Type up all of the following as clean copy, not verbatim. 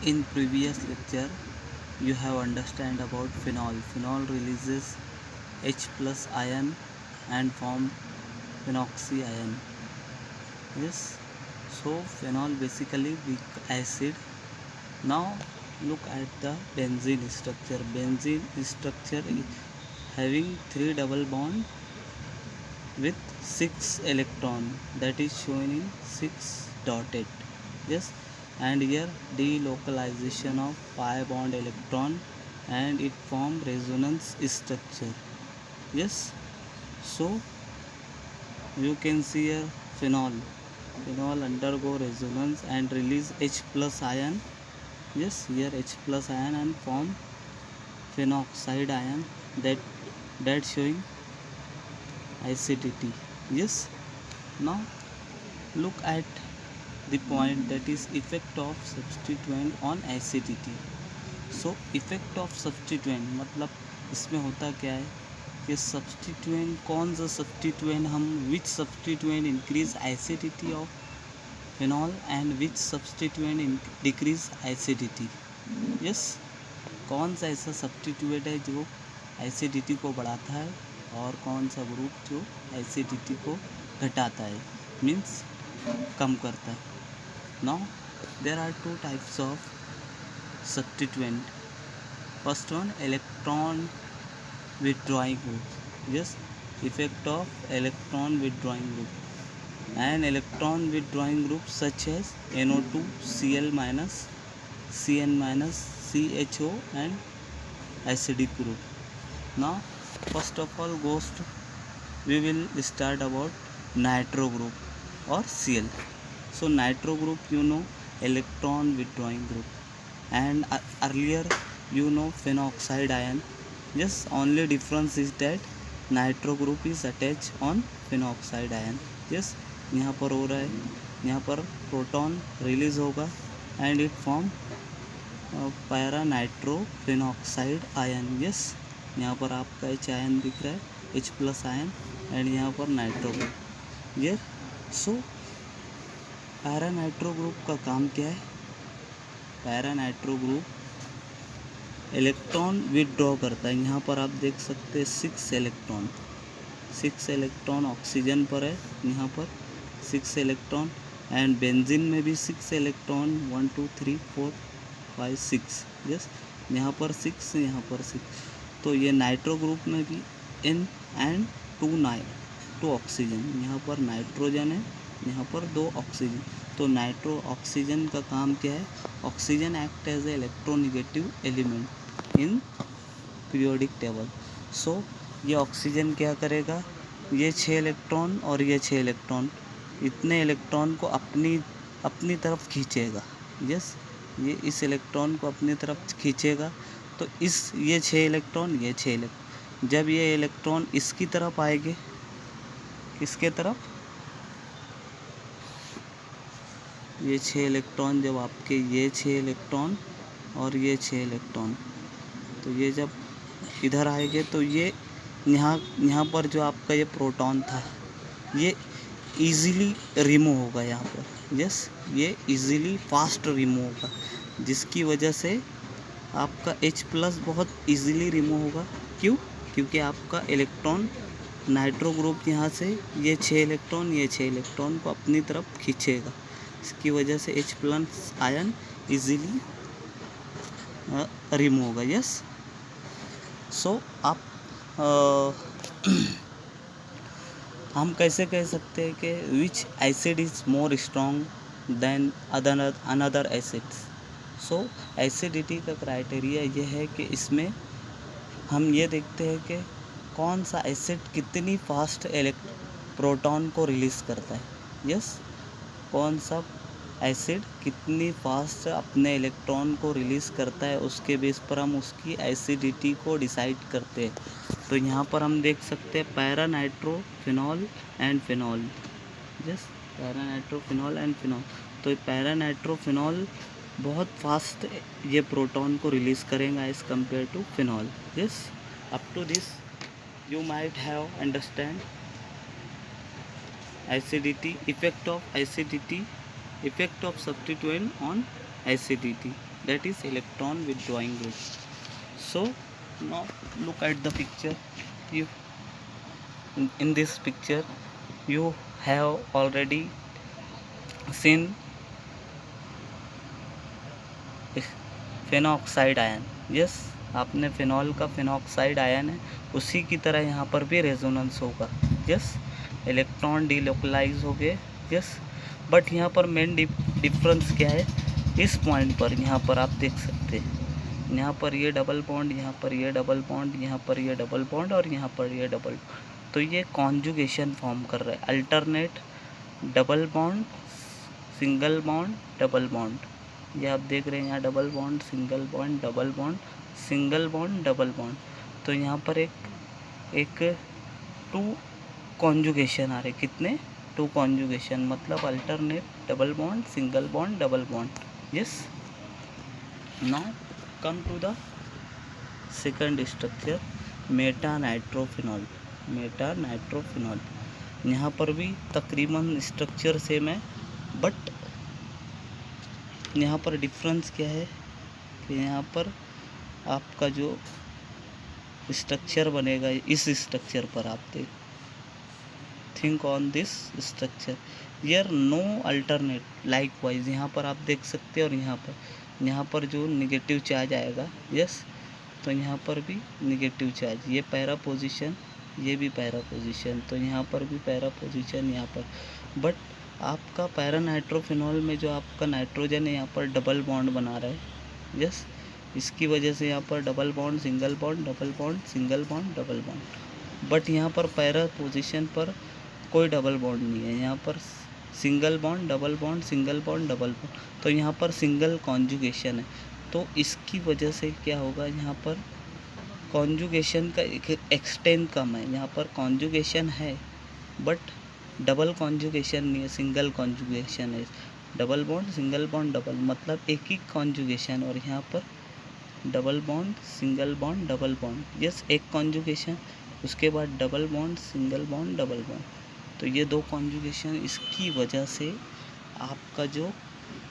In previous lecture, you have understand about phenol. Phenol releases H plus ion and form phenoxy ion. Yes. So phenol basically weak acid. Now look at the benzene structure. Benzene structure is having 3 double bond with 6 electron, that is shown in 6 dotted. Yes, and here delocalization of pi bond electron and it form resonance structure. Yes, so you can see here phenol undergo resonance and release H plus ion. Yes, here H plus ion and form phenoxide ion, that showing acidity. Yes, now look at the point, that is effect of substituent on acidity. So effect of substituent मतलब इसमें होता क्या है कि substituent, कौन सा substituent हम, which substituent increase acidity of phenol and which substituent decrease acidity. Yes, कौन सा ऐसा सब्स्टिट्यूएंट है जो एसिडिटी को बढ़ाता है और कौन सा ग्रुप जो एसिडिटी को घटाता है, मीन्स कम करता है. Now there are two types of substituent. First one, electron withdrawing group. Yes, effect of electron withdrawing group. An electron withdrawing group such as NO2, Cl minus, Cn minus, CHO and acidic group. Now first of all we will start about nitro group or Cl. So nitro group, you know, electron withdrawing group, and earlier you know phenoxide ion. Yes, only difference is that nitro group is attached on phenoxide ion. Yes, यहाँ पर हो रहा है, यहाँ पर proton release होगा and it form para nitro phenoxide ion. Yes, यहाँ पर आपका H आयन दिख रहा है, H प्लस आयन, एंड यहाँ पर नाइट्रो ग्रुप. ये सो पैरा नाइट्रो ग्रुप का काम क्या है? Para nitro group electron withdraw करता है. यहाँ पर आप देख सकते हैं 6 इलेक्ट्रॉन ऑक्सीजन पर है, यहाँ पर 6 इलेक्ट्रॉन, एंड बेंजीन में भी 6 इलेक्ट्रॉन, 1 2 3 4 5 6. यस, यहाँ पर 6, यहाँ पर 6. तो ये नाइट्रो ग्रुप में भी N एंड 2 ऑक्सीजन, यहाँ पर नाइट्रोजन है, यहाँ पर 2 ऑक्सीजन. तो नाइट्रो ऑक्सीजन का काम क्या है? Oxygen act as a electronegative element in periodic table. So ये ऑक्सीजन क्या करेगा? ये 6 इलेक्ट्रॉन और ये 6 इलेक्ट्रॉन, इतने इलेक्ट्रॉन को अपनी तरफ खींचेगा. यस, ये इस इलेक्ट्रॉन को अपनी तरफ खींचेगा. तो ये 6 इलेक्ट्रॉन, ये 6 इलेक्ट्रॉन, जब ये इलेक्ट्रॉन इसकी तरफ आएंगे, किसके तरफ? ये 6 इलेक्ट्रॉन, जब आपके ये 6 इलेक्ट्रॉन और ये 6 इलेक्ट्रॉन, तो ये जब इधर आएंगे तो ये यहाँ पर जो आपका ये प्रोटॉन था, ये इजीली रिमूव होगा यहाँ पर. यस, ये इजीली फास्ट रिमूव होगा, जिसकी वजह से आपका H प्लस बहुत इजीली रिमूव होगा. क्यों? क्योंकि आपका इलेक्ट्रॉन नाइट्रो ग्रुप यहाँ से ये 6 इलेक्ट्रॉन, ये 6 इलेक्ट्रॉन को अपनी तरफ खींचेगा. इसकी वजह से H plus ion easily remove होगा. यस, सो आप हम कैसे कह सकते हैं कि which acid is more strong than another acids. So acidity का क्राइटेरिया ये है कि इसमें हम ये देखते हैं कि कौन सा एसिड कितनी फास्ट प्रोटॉन को रिलीज़ करता है. यस, कौन सा एसिड कितनी फास्ट अपने इलेक्ट्रॉन को रिलीज़ करता है, उसके बेस पर हम उसकी एसिडिटी को डिसाइड करते हैं. तो यहाँ पर हम देख सकते हैं para nitro phenol and phenol. Yes, para nitro phenol and phenol. तो पैरा नाइट्रो फिनॉल बहुत फास्ट ये प्रोटॉन को रिलीज़ करेगा as compare to phenol. Yes, up to this you might have understand acidity, effect of substituent on acidity, that is electron withdrawing group. So now look at the picture. You in this picture you have already seen phenoxide ion. Yes, आपने phenol का phenoxide ion है, उसी की तरह यहाँ पर भी resonance होगा. यस, इलेक्ट्रॉन डीलोकलाइज हो गए. यस, बट यहाँ पर मेन डिफरेंस क्या है, इस पॉइंट पर यहाँ पर आप देख सकते हैं, यहाँ पर ये डबल बॉन्ड, यहाँ पर ये डबल बॉन्ड, यहाँ पर ये डबल बॉन्ड और यहाँ पर ये डबल. तो ये कॉन्जुगेशन फॉर्म कर रहा है, alternate double bond, single bond, double bond. ये आप देख रहे हैं यहाँ double bond, single bond, double bond, single bond, double bond. तो यहाँ पर एक टू कॉन्जुगेशन आ रहे. कितने? 2 कॉन्जुगेशन, मतलब alternate double bond, single bond, double bond. Yes, now come to the second structure, meta nitrophenol. Meta nitrophenol, यहाँ पर भी तकरीबन स्ट्रक्चर सेम है, बट यहाँ पर डिफरेंस क्या है कि यहाँ पर आपका जो स्ट्रक्चर बनेगा, इस स्ट्रक्चर पर आप think on this structure, here no alternate. Likewise यहाँ पर आप देख सकते हैं, और यहाँ पर जो निगेटिव चार्ज आएगा. यस, तो यहाँ पर भी निगेटिव चार्ज, ये पैरा पोजीशन, ये भी पैरा पोजीशन, तो यहाँ पर भी पैरा पोजीशन यहाँ पर. बट आपका पैरा नाइट्रोफिनॉल में जो आपका नाइट्रोजन है यहाँ पर डबल बॉन्ड बना रहा है. यस, इसकी वजह से यहाँ पर double bond, single bond, double bond, single bond, double bond. But यहाँ पर पैरा पोजीशन पर कोई डबल बॉन्ड नहीं है, यहाँ पर single bond, double bond, single bond, double bond. तो यहाँ पर सिंगल कॉन्जुगेशन है. तो इसकी वजह से क्या होगा, यहाँ पर कॉन्जुगेशन का एक्सटेंट कम है. यहाँ पर कॉन्जुगेशन है बट डबल कॉन्जुगेशन नहीं है, सिंगल कॉन्जुगेशन है. Double bond, single bond, double, मतलब एक ही कॉन्जुगेशन. और यहाँ पर double bond, single bond, double bond. Yes, एक कॉन्जुगेशन, उसके बाद double bond, single bond, double bond. तो ये 2 कॉन्जुगेशन, इसकी वजह से आपका जो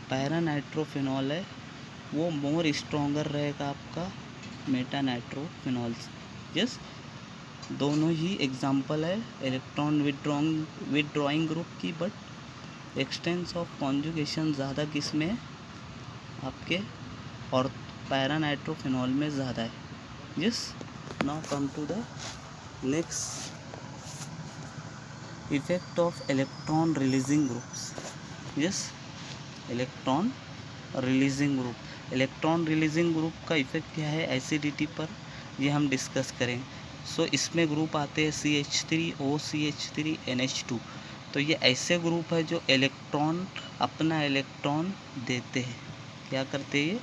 पैरा नाइट्रोफिनॉल है वो मोर स्ट्रॉन्गर रहेगा आपका मेटा नाइट्रोफिनॉल. यस, दोनों ही एग्जाम्पल है इलेक्ट्रॉन विदड्रॉइंग ग्रुप की, बट एक्सटेंस ऑफ कॉन्जुगेशन ज़्यादा किस में है, आपके और पैरा नाइट्रोफिनॉल में ज़्यादा है. Yes, now come to the next effect of electron releasing groups. Yes, electron releasing group. Electron releasing group का इफेक्ट क्या है एसिडिटी पर, ये हम डिस्कस करें. सो इसमें ग्रुप आते हैं CH3OCH3 NH2. तो ये ऐसे ग्रुप है जो अपना इलेक्ट्रॉन देते हैं. क्या करते हैं ये?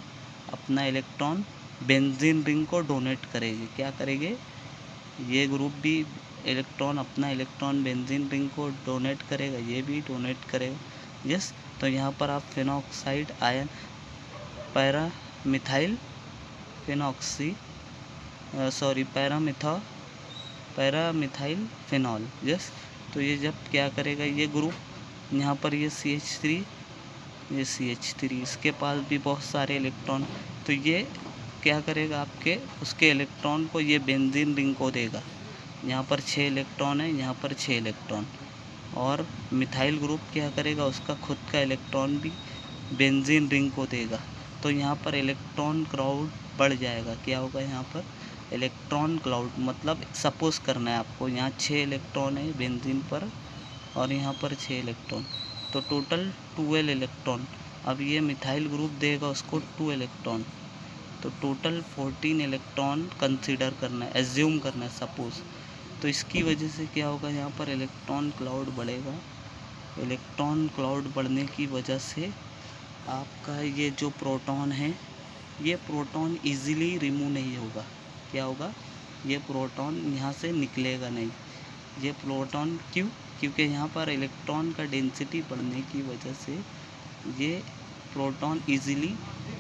अपना इलेक्ट्रॉन बेंजीन रिंग को डोनेट करेंगे. क्या करेंगे? ये ग्रुप भी अपना इलेक्ट्रॉन बेंजीन रिंग को डोनेट करेगा, ये भी डोनेट करेगा. यस, तो यहाँ पर आप phenoxide ion, para methyl phenol. Yes, तो ये जब क्या करेगा, ये ग्रुप यहाँ पर ये CH3, इसके पास भी बहुत सारे इलेक्ट्रॉन. तो ये क्या करेगा, आपके उसके इलेक्ट्रॉन को ये बेंजीन रिंग को देगा. यहाँ पर 6 इलेक्ट्रॉन है, यहाँ पर 6 इलेक्ट्रॉन. और मिथाइल ग्रुप क्या करेगा, उसका खुद का इलेक्ट्रॉन भी बेंजीन रिंग को देगा. तो यहाँ पर इलेक्ट्रॉन क्राउड बढ़ जाएगा. क्या होगा यहाँ पर? Electron cloud. मतलब सपोज करना है आपको, यहाँ 6 इलेक्ट्रॉन है बेंजीन पर और यहाँ पर 6 इलेक्ट्रॉन, तो टोटल 12 इलेक्ट्रॉन. अब ये मिथाइल ग्रुप देगा उसको 2 इलेक्ट्रॉन, तो टोटल 14 इलेक्ट्रॉन कंसीडर करना है, एज्यूम करना है, सपोज. तो इसकी वजह से क्या होगा, यहाँ पर इलेक्ट्रॉन क्लाउड बढ़ेगा. इलेक्ट्रॉन क्लाउड बढ़ने की वजह से आपका ये जो प्रोटॉन है, ये प्रोटॉन इजीली रिमूव नहीं होगा. क्या होगा? ये प्रोटॉन यहाँ से निकलेगा नहीं. ये प्रोटॉन क्यों? क्योंकि यहाँ पर इलेक्ट्रॉन का डेंसिटी बढ़ने की वजह से ये प्रोटॉन इजीली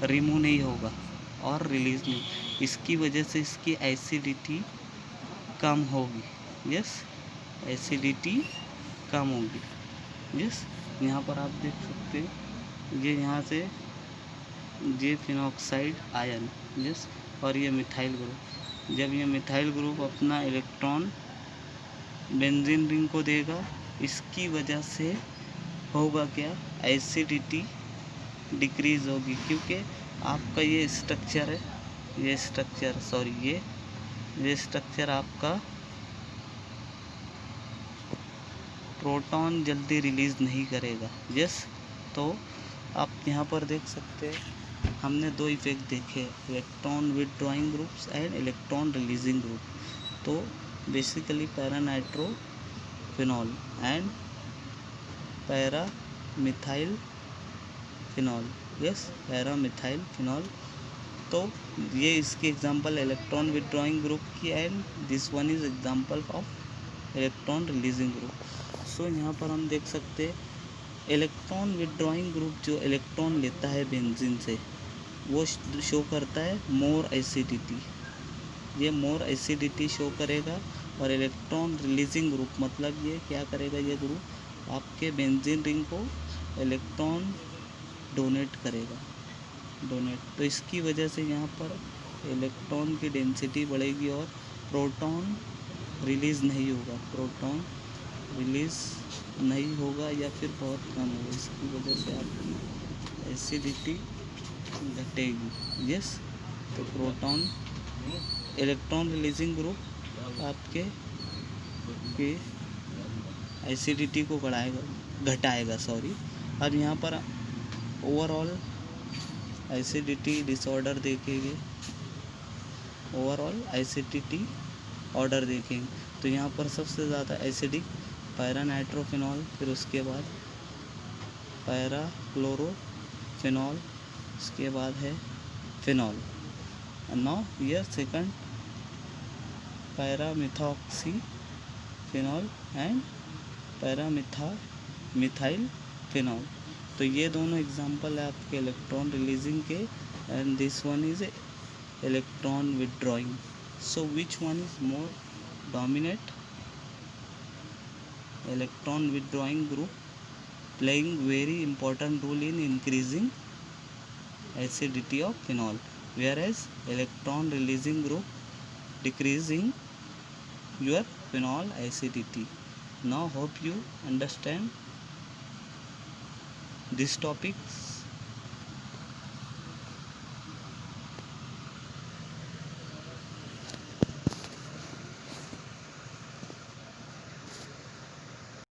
रिमूव नहीं होगा और रिलीज़ नहीं. इसकी वजह से इसकी एसिडिटी कम होगी. यस, एसिडिटी कम होगी. यस, यहाँ पर आप देख सकते हैं, ये यहाँ से ये फिनॉक्साइड आयन, यस, और ये मिथाइल ग्रुप। जब ये मिथाइल ग्रुप अपना इलेक्ट्रॉन बेंजीन रिंग को देगा, इसकी वजह से होगा क्या, एसिडिटी डिक्रीज होगी, क्योंकि आपका ये स्ट्रक्चर है, ये स्ट्रक्चर आपका प्रोटॉन जल्दी रिलीज़ नहीं करेगा, यस। तो आप यहाँ पर देख सकते हैं, हमने दो इफेक्ट देखे, electron withdrawing groups and electron releasing group. तो basically para nitrophenol and para methyl phenol, yes, para methyl phenol. तो ये इसकी एग्जांपल इलेक्ट्रॉन विथड्रॉइंग ग्रुप की, and this one is example of electron releasing group. So यहाँ पर हम देख सकते हैं, इलेक्ट्रॉन विथड्रॉइंग ग्रुप जो इलेक्ट्रॉन लेता है बेंजीन से, वो शो करता है मोर एसिडिटी, ये मोर एसिडिटी शो करेगा। और इलेक्ट्रॉन रिलीजिंग ग्रुप मतलब ये क्या करेगा, ये ग्रुप आपके बेंजीन रिंग को इलेक्ट्रॉन डोनेट करेगा, तो इसकी वजह से यहाँ पर इलेक्ट्रॉन की डेंसिटी बढ़ेगी और प्रोटॉन रिलीज़ नहीं होगा या फिर बहुत कम होगा। इसकी वजह से आपकी एसिडिटी घटेगी, यस। तो इलेक्ट्रॉन रिलीजिंग ग्रुप आपके एसिडिटी को घटाएगा। अब यहाँ पर ओवरऑल एसिडिटी डिसऑर्डर देखेंगे, ऑर्डर देखेंगे। तो यहाँ पर सबसे ज़्यादा एसिडिक पैरा नाइट्रोफिनॉल, फिर उसके बाद पैरा क्लोरोफिनॉल, उसके बाद है phenol. Now here second para methoxy phenol and para methyl phenol. तो ये दोनों एग्जांपल है आपके इलेक्ट्रॉन रिलीजिंग के, and this one is electron withdrawing. So which one is more dominate, electron withdrawing group playing very important role in increasing acidity of phenol, whereas electron releasing group decreasing your phenol acidity. Now hope you understand this topic.